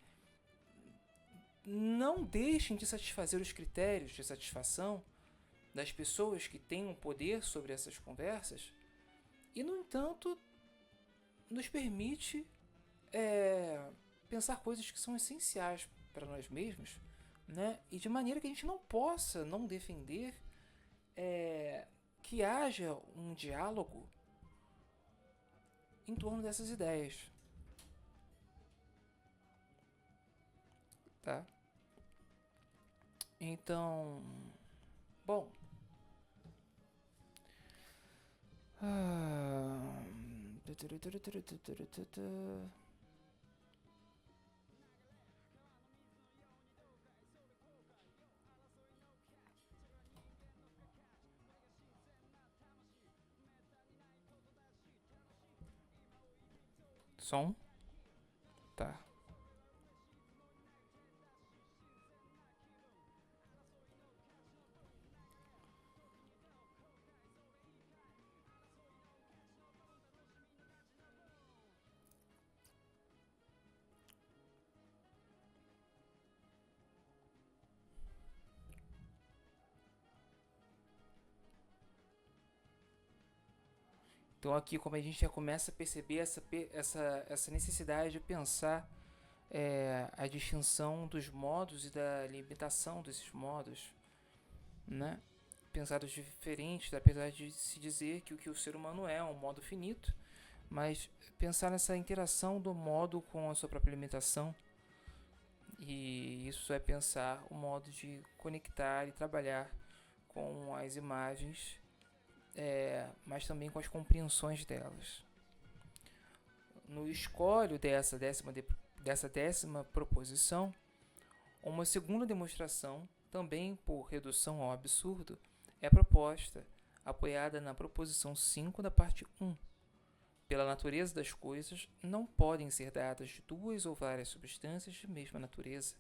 Speaker 1: não deixem de satisfazer os critérios de satisfação das pessoas que têm um poder sobre essas conversas e, no entanto, nos permite pensar coisas que são essenciais para nós mesmos, né? E de maneira que a gente não possa não defender que haja um diálogo em torno dessas ideias, tá? Então, bom, ah, som, tá? Então aqui como a gente já começa a perceber essa necessidade de pensar a distinção dos modos e da limitação desses modos, né? Pensados diferentes, apesar de se dizer que o que o ser humano é um modo finito, mas pensar nessa interação do modo com a sua própria limitação, e isso é pensar o modo de conectar e trabalhar com as imagens, mas também com as compreensões delas. No escolho dessa décima proposição, uma segunda demonstração, também por redução ao absurdo, é proposta, apoiada na proposição 5 da parte 1. Pela natureza das coisas, não podem ser dadas duas ou várias substâncias de mesma natureza,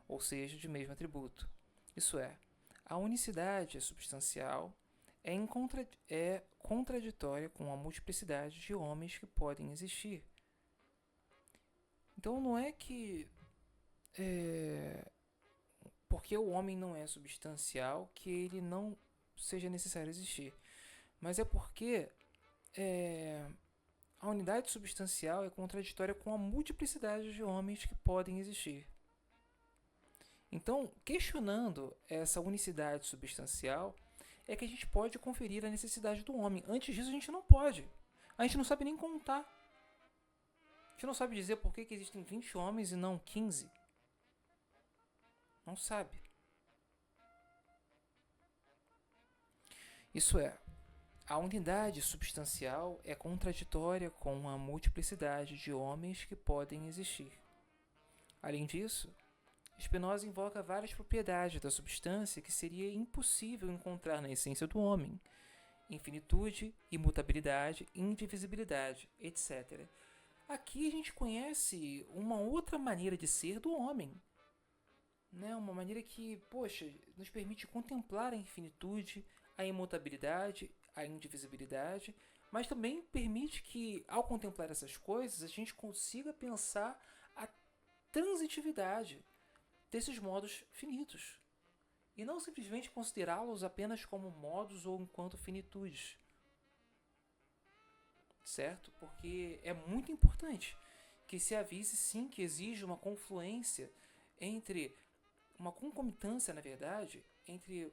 Speaker 1: ou seja, de mesmo atributo. Isso é, a unicidade substancial é contraditória com a multiplicidade de homens que podem existir. Então não é que porque o homem não é substancial que ele não seja necessário existir, mas é porque a unidade substancial é contraditória com a multiplicidade de homens que podem existir. Então, questionando essa unicidade substancial, é que a gente pode conferir a necessidade do homem. Antes disso, a gente não pode. A gente não sabe nem contar. A gente não sabe dizer por que existem 20 homens e não 15. Não sabe. Isso é, a unidade substancial é contraditória com a multiplicidade de homens que podem existir. Além disso, Spinoza invoca várias propriedades da substância que seria impossível encontrar na essência do homem: infinitude, imutabilidade, indivisibilidade, etc. Aqui a gente conhece uma outra maneira de ser do homem, né? Uma maneira que, poxa, nos permite contemplar a infinitude, a imutabilidade, a indivisibilidade, mas também permite que, ao contemplar essas coisas, a gente consiga pensar a transitividade desses modos finitos e não simplesmente considerá-los apenas como modos ou enquanto finitudes, certo? Porque é muito importante que se avise sim que exige uma confluência entre uma concomitância, na verdade, entre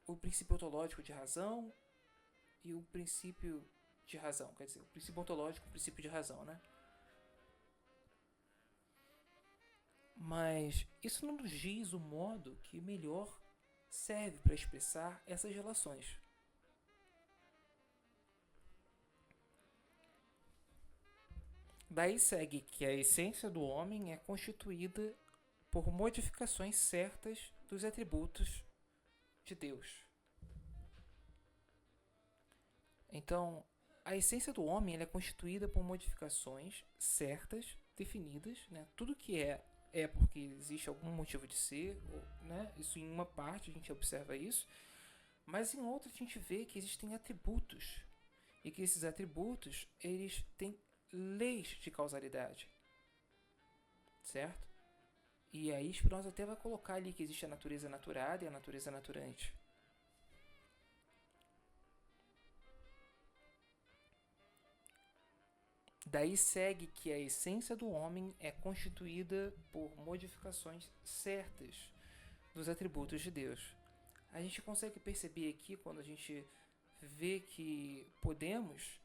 Speaker 1: o princípio ontológico de razão e o princípio de razão, quer dizer, o princípio ontológico e o princípio de razão, né? Mas isso não nos diz o modo que melhor serve para expressar essas relações. Daí segue que a essência do homem é constituída por modificações certas dos atributos de Deus. Então, a essência do homem ela é constituída por modificações certas, definidas, né? Tudo que é porque existe algum motivo de ser, né? Isso em uma parte a gente observa isso, mas em outra a gente vê que existem atributos e que esses atributos eles têm leis de causalidade, certo? E aí Spinoza até vai colocar ali que existe a natureza naturada e a natureza naturante. Daí segue que a essência do homem é constituída por modificações certas dos atributos de Deus. A gente consegue perceber aqui, quando a gente vê que podemos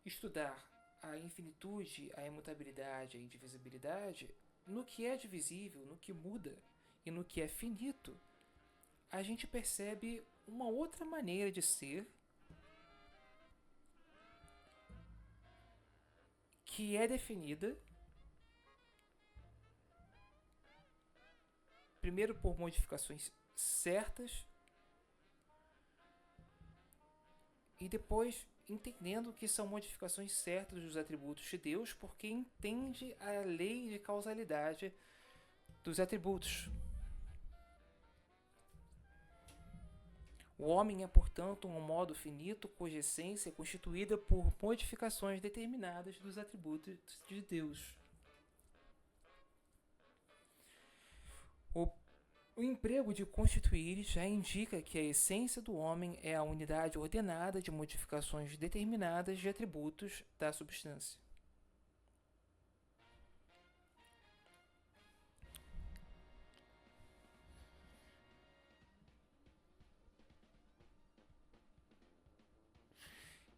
Speaker 1: estudar a infinitude, a imutabilidade, a indivisibilidade, no que é divisível, no que muda e no que é finito, a gente percebe uma outra maneira de ser que é definida primeiro por modificações certas e depois entendendo que são modificações certas dos atributos de Deus, porque entende a lei de causalidade dos atributos. O homem é, portanto, um modo finito cuja essência é constituída por modificações determinadas dos atributos de Deus. O emprego de constituir já indica que a essência do homem é a unidade ordenada de modificações determinadas de atributos da substância.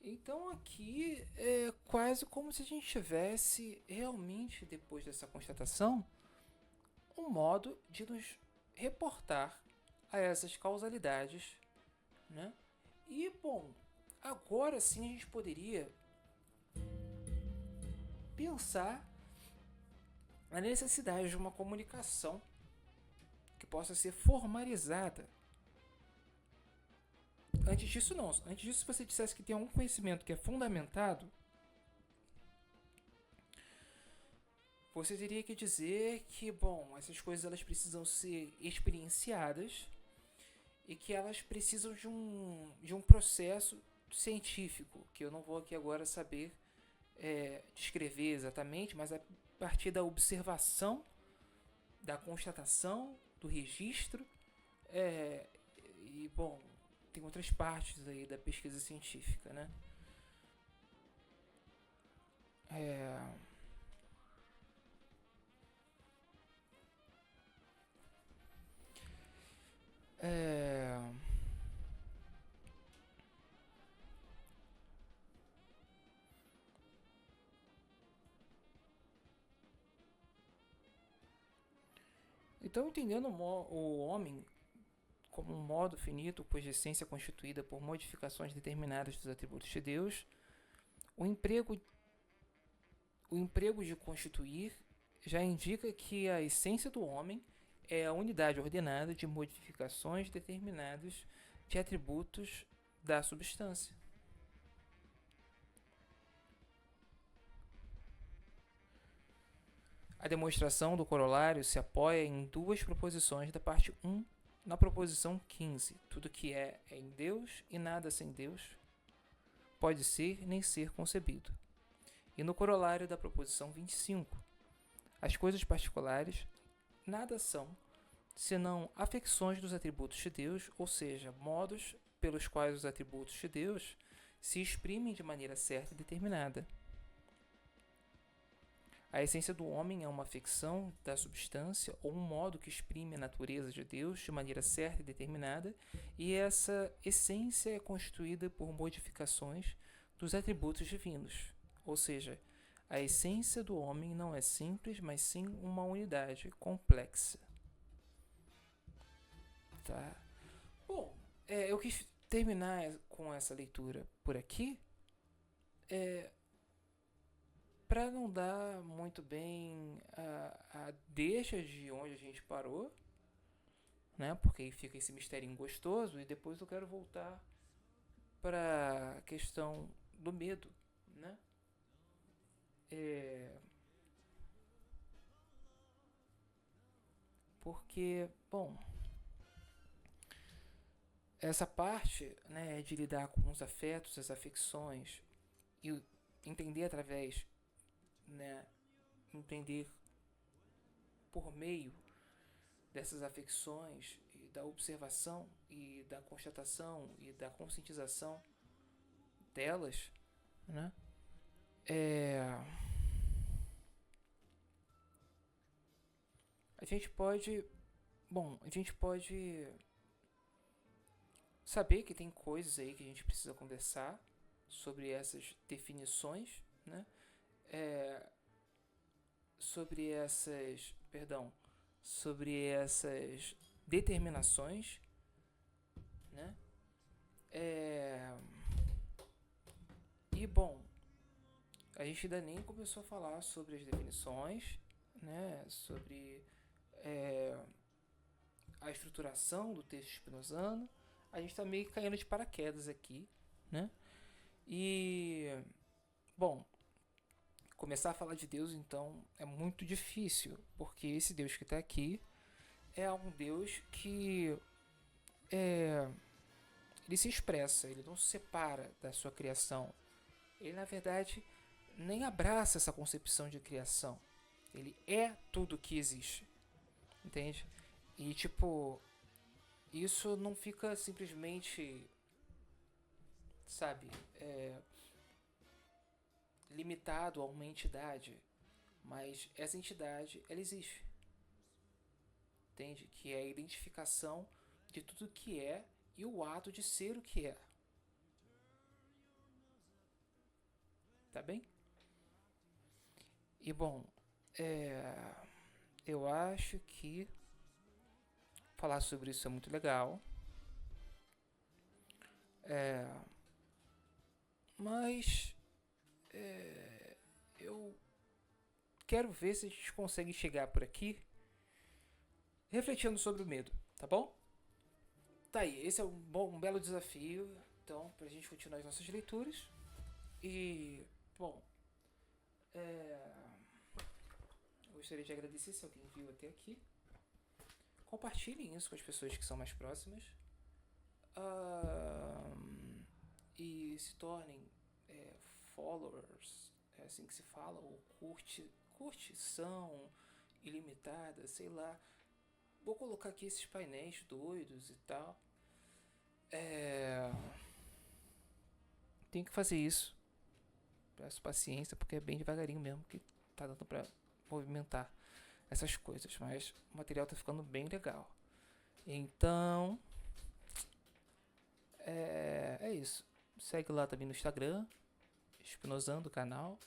Speaker 1: Então aqui é quase como se a gente tivesse realmente, depois dessa constatação, um modo de nos reportar a essas causalidades, né? E, bom, agora sim a gente poderia pensar na necessidade de uma comunicação que possa ser formalizada. Antes disso, não. Antes disso, se você dissesse que tem algum conhecimento que é fundamentado, você teria que dizer que, bom, essas coisas elas precisam ser experienciadas e que elas precisam de um processo científico, que eu não vou aqui agora saber descrever exatamente, mas a partir da observação, da constatação, do registro, e, bom, tem outras partes aí da pesquisa científica, né? Então, entendendo o homem como um modo finito, cuja essência é constituída por modificações determinadas dos atributos de Deus, o emprego de constituir já indica que a essência do homem é a unidade ordenada de modificações determinadas de atributos da substância. A demonstração do corolário se apoia em duas proposições da parte 1 na proposição 15. Tudo que é em Deus e nada sem Deus pode ser nem ser concebido. E no corolário da proposição 25. As coisas particulares nada são senão afecções dos atributos de Deus, ou seja, modos pelos quais os atributos de Deus se exprimem de maneira certa e determinada. A essência do homem é uma afecção da substância ou um modo que exprime a natureza de Deus de maneira certa e determinada, e essa essência é constituída por modificações dos atributos divinos. Ou seja, a essência do homem não é simples, mas sim uma unidade complexa. Tá? Bom, eu quis terminar com essa leitura por aqui. Para não dar muito bem a deixa de onde a gente parou, né? Porque aí fica esse misterinho gostoso e depois eu quero voltar para a questão do medo, né? É, porque, bom, essa parte, né, de lidar com os afetos, as afecções e entender através, né, entender por meio dessas afecções e da observação e da constatação e da conscientização delas, né? É, a gente pode, bom, a gente pode saber que tem coisas aí que a gente precisa conversar sobre essas definições, né? É, perdão, sobre essas determinações, né? É, e bom, a gente ainda nem começou a falar sobre as definições, né? Sobre é, a estruturação do texto spinozano. A gente está meio que caindo de paraquedas aqui, né? E bom, começar a falar de Deus então é muito difícil, porque esse Deus que está aqui é um Deus que ele se expressa, ele não se separa da sua criação. Ele na verdade nem abraça essa concepção de criação. Ele é tudo que existe, entende? E tipo, isso não fica simplesmente, sabe, limitado a uma entidade, mas essa entidade ela existe, entende? Que é a identificação de tudo que é e o ato de ser o que é, tá bem? E bom, eu acho que falar sobre isso é muito legal, mas eu quero ver se a gente consegue chegar por aqui refletindo sobre o medo, tá bom? Tá aí, esse é um belo desafio, então, pra gente continuar as nossas leituras. E, bom, eu gostaria de agradecer se alguém viu até aqui. Compartilhem isso com as pessoas que são mais próximas. E se tornem followers, é assim que se fala, ou curtição ilimitada, sei lá. Vou colocar aqui esses painéis doidos e tal. Tenho que fazer isso. Peço paciência, porque é bem devagarinho mesmo que tá dando pra movimentar essas coisas. Mas o material tá ficando bem legal. Então, é isso. Segue lá também no Instagram, Espinosando o canal.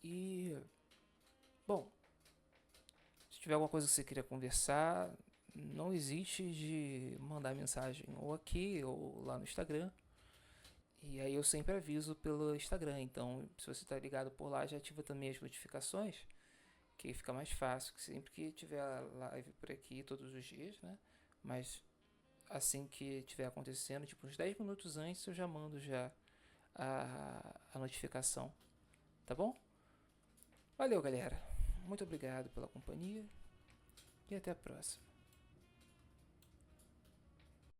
Speaker 1: E, bom, se tiver alguma coisa que você queira conversar, não hesite de mandar mensagem ou aqui ou lá no Instagram. E aí eu sempre aviso pelo Instagram. Então, se você está ligado por lá, já ativa também as notificações, que fica mais fácil. Que sempre que tiver live por aqui, todos os dias, né? Mas assim que tiver acontecendo, tipo uns 10 minutos antes, eu já mando já a notificação. Tá bom? Valeu, galera. Muito obrigado pela companhia e até a próxima.